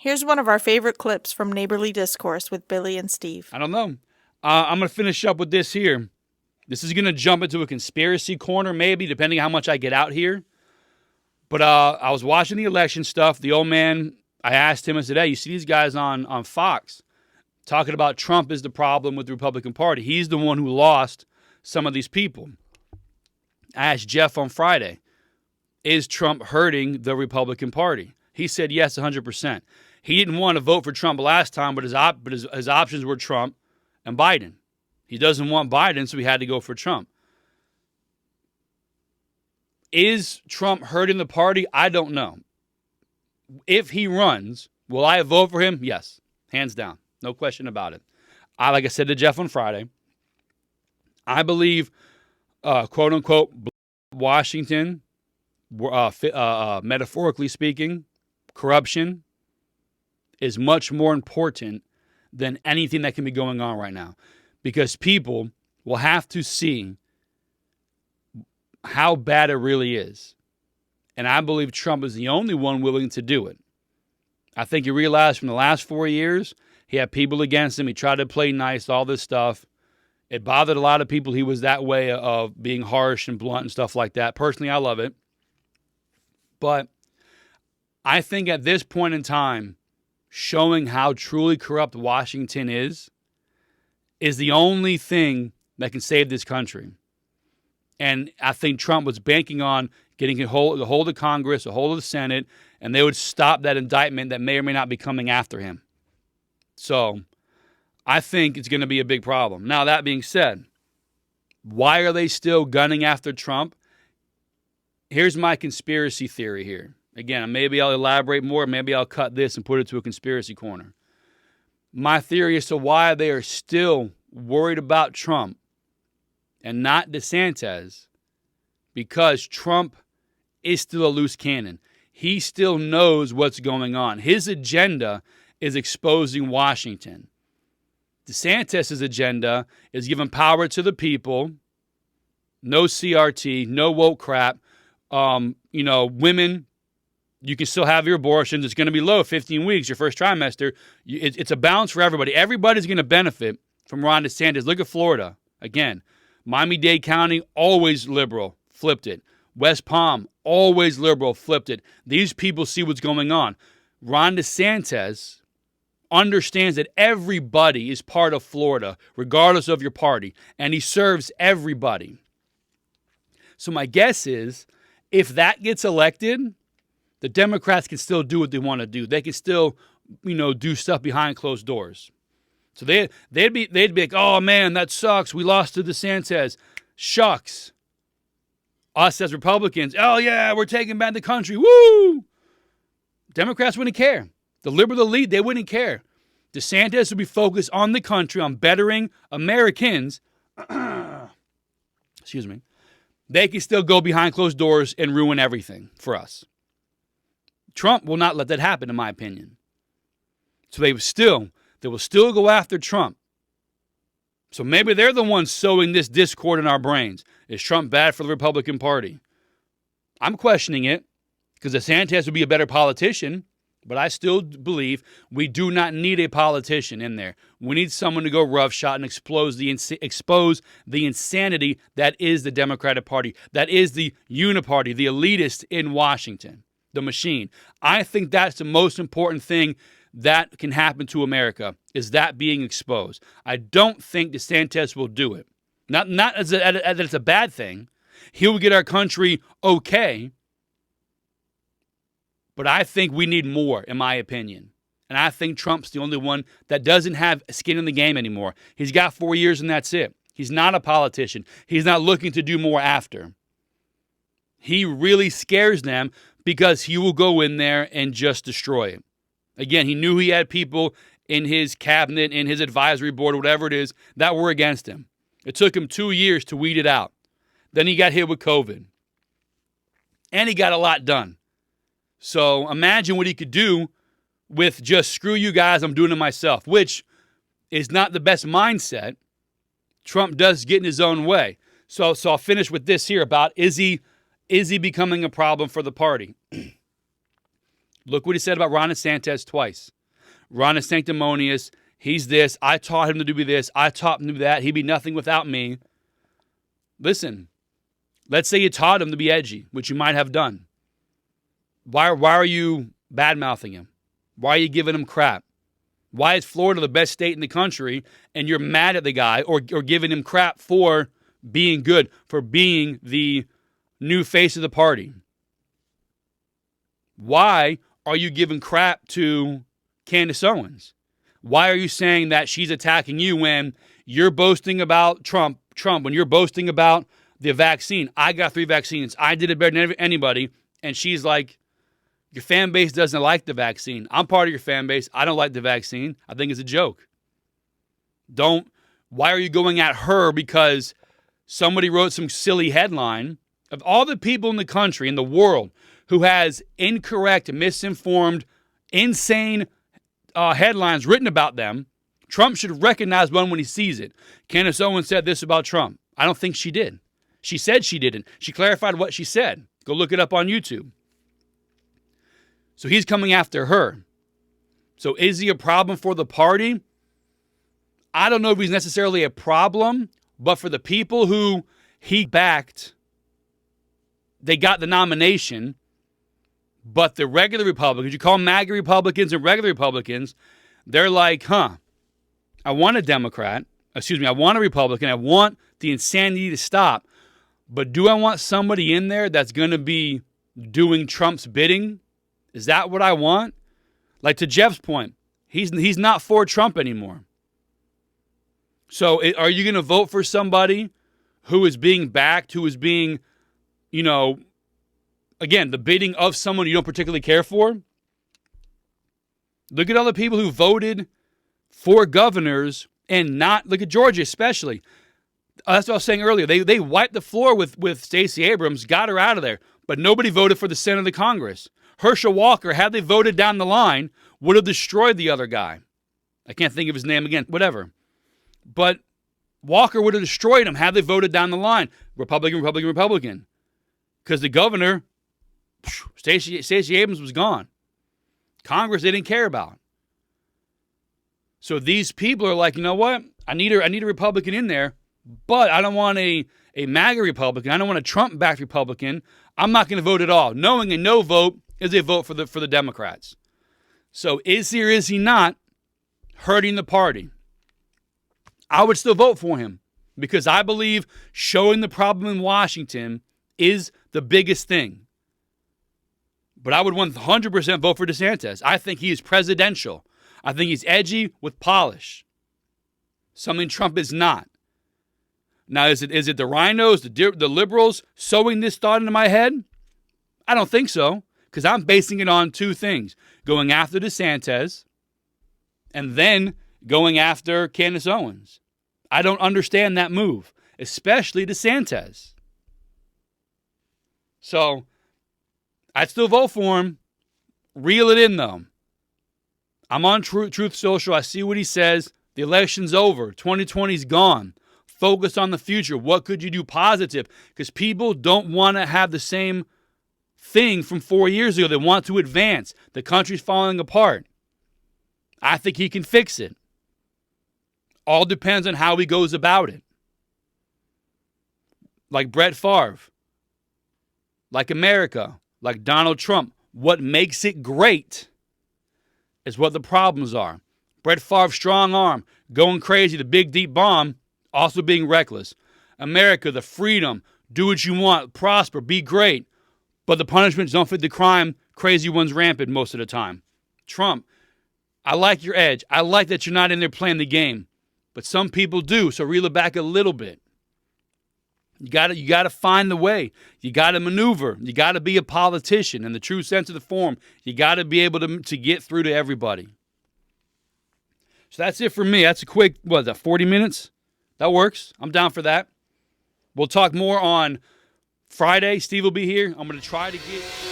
Here's one of our favorite clips from Neighborly Discourse with Billy and Steve. I don't know. I'm going to finish up with this here. This is going to jump into a conspiracy corner, maybe, depending how much I get out here. But I was watching the election stuff. The old man, I asked him, I said, hey, you see these guys on Fox talking about Trump is the problem with the Republican Party. He's the one who lost some of these people. I asked Jeff on Friday, is Trump hurting the Republican Party? He said yes, 100%. He didn't want to vote for Trump last time, but his options were Trump and Biden. He doesn't want Biden, so he had to go for Trump. Is Trump hurting the party? I don't know. If he runs, will I vote for him? Yes, hands down. No question about it. Like I said to Jeff on Friday, I believe, quote unquote, Washington, metaphorically speaking, corruption is much more important than anything that can be going on right now. Because people will have to see how bad it really is. And I believe Trump is the only one willing to do it. I think he realized from the last 4 years, he had people against him. He tried to play nice, all this stuff. It bothered a lot of people. He was that way of being harsh and blunt and stuff like that. Personally, I love it. But I think at this point in time, showing how truly corrupt Washington is the only thing that can save this country. And I think Trump was banking on getting a hold of Congress, a hold of the Senate, and they would stop that indictment that may or may not be coming after him. So I think it's going to be a big problem. Now, that being said, why are they still gunning after Trump? Here's my conspiracy theory here. Again, maybe I'll elaborate more. Maybe I'll cut this and put it to a conspiracy corner. My theory as to why they are still worried about Trump and not DeSantis, because Trump is still a loose cannon. He still knows what's going on. His agenda is exposing Washington. DeSantis' agenda is giving power to the people, no CRT, no woke crap. Women, you can still have your abortions. It's going to be low, 15 weeks, your first trimester. It's a balance for everybody. Everybody's going to benefit from Ron DeSantis. Look at Florida. Again, Miami-Dade County, always liberal, flipped it. West Palm, always liberal, flipped it. These people see what's going on. Ron DeSantis understands that everybody is part of Florida, regardless of your party, and he serves everybody. So my guess is, if that gets elected, the Democrats can still do what they want to do. They can still, do stuff behind closed doors. So they'd be like, oh man, that sucks. We lost to DeSantis. Shucks. Us as Republicans, oh yeah, we're taking back the country. Woo! Democrats wouldn't care. The liberal elite, they wouldn't care. DeSantis would be focused on the country, on bettering Americans. Excuse me. They can still go behind closed doors and ruin everything for us. Trump will not let that happen, in my opinion. So they will still go after Trump. So maybe they're the ones sowing this discord in our brains. Is Trump bad for the Republican Party? I'm questioning it because DeSantis would be a better politician, but I still believe we do not need a politician in there. We need someone to go roughshod and expose the insanity that is the Democratic Party, that is the uniparty, the elitist in Washington, the machine. I think that's the most important thing that can happen to America, is that being exposed. I don't think DeSantis will do it. Not as that it's a bad thing. He'll get our country okay. But I think we need more, in my opinion. And I think Trump's the only one that doesn't have skin in the game anymore. He's got 4 years and that's it. He's not a politician. He's not looking to do more after. He really scares them because he will go in there and just destroy it. Again, he knew he had people in his cabinet, in his advisory board, whatever it is, that were against him. It took him 2 years to weed it out. Then he got hit with COVID. And he got a lot done. So imagine what he could do with just, screw you guys, I'm doing it myself, which is not the best mindset. Trump does get in his own way. So I'll finish with this here about, is he becoming a problem for the party? Look what he said about Ron DeSantis twice. Ron is sanctimonious. He's this. I taught him to do this. I taught him to do that. He'd be nothing without me. Listen, let's say you taught him to be edgy, which you might have done. Why are you bad-mouthing him? Why are you giving him crap? Why is Florida the best state in the country and you're mad at the guy or giving him crap for being good, for being the new face of the party? Why are you giving crap to Candace Owens? Why are you saying that she's attacking you when you're boasting about Trump, when you're boasting about the vaccine? I got 3 vaccines. I did it better than anybody. And she's like, your fan base doesn't like the vaccine. I'm part of your fan base. I don't like the vaccine. I think it's a joke. Why are you going at her because somebody wrote some silly headline? Of all the people in the country, in the world, who has incorrect, misinformed, insane headlines written about them, Trump should recognize one when he sees it. Candace Owens said this about Trump. I don't think she did. She said she didn't. She clarified what she said. Go look it up on YouTube. So he's coming after her. So is he a problem for the party? I don't know if he's necessarily a problem, but for the people who he backed, they got the nomination. But the regular Republicans, you call them MAGA Republicans and regular Republicans, they're like, I want a Democrat. I want a Republican. I want the insanity to stop. But do I want somebody in there that's going to be doing Trump's bidding? Is that what I want? Like to Jeff's point, he's not for Trump anymore. So are you going to vote for somebody who is being backed, who is being, again, the bidding of someone you don't particularly care for? Look at all the people who voted for governors and not, look at Georgia especially. That's what I was saying earlier. They wiped the floor with Stacey Abrams, got her out of there, but nobody voted for the Senate of the Congress. Herschel Walker, had they voted down the line, would have destroyed the other guy. I can't think of his name again, whatever. But Walker would have destroyed him had they voted down the line. Republican. Because the governor, Stacey Abrams, was gone. Congress they didn't care about. So these people are like, you know what? I need a Republican in there, but I don't want a MAGA Republican. I don't want a Trump-backed Republican. I'm not going to vote at all. Knowing a no vote is a vote for the Democrats. So is he or is he not hurting the party? I would still vote for him because I believe showing the problem in Washington is the biggest thing. But I would 100% vote for DeSantis. I think he is presidential. I think he's edgy with polish. Something Trump is not. Now, is it the rhinos, the liberals sowing this thought into my head? I don't think so, because I'm basing it on 2 things. Going after DeSantis and then going after Candace Owens. I don't understand that move, especially DeSantis. So, I'd still vote for him. Reel it in, though. I'm on Truth Social. I see what he says. The election's over. 2020's gone. Focus on the future. What could you do positive? Because people don't want to have the same thing from 4 years ago. They want to advance. The country's falling apart. I think he can fix it. All depends on how he goes about it. Like Brett Favre. Like America. Like Donald Trump. What makes it great is what the problems are. Brett Favre, strong arm, going crazy, the big deep bomb, also being reckless. America, the freedom, do what you want, prosper, be great. But the punishments don't fit the crime. Crazy ones rampant most of the time. Trump, I like your edge. I like that you're not in there playing the game. But some people do, so reel it back a little bit. You gotta find the way. You gotta maneuver. You gotta be a politician in the true sense of the form. You gotta be able to get through to everybody. So that's it for me. That's a quick, 40 minutes? That works. I'm down for that. We'll talk more on Friday. Steve will be here. I'm going to try to get...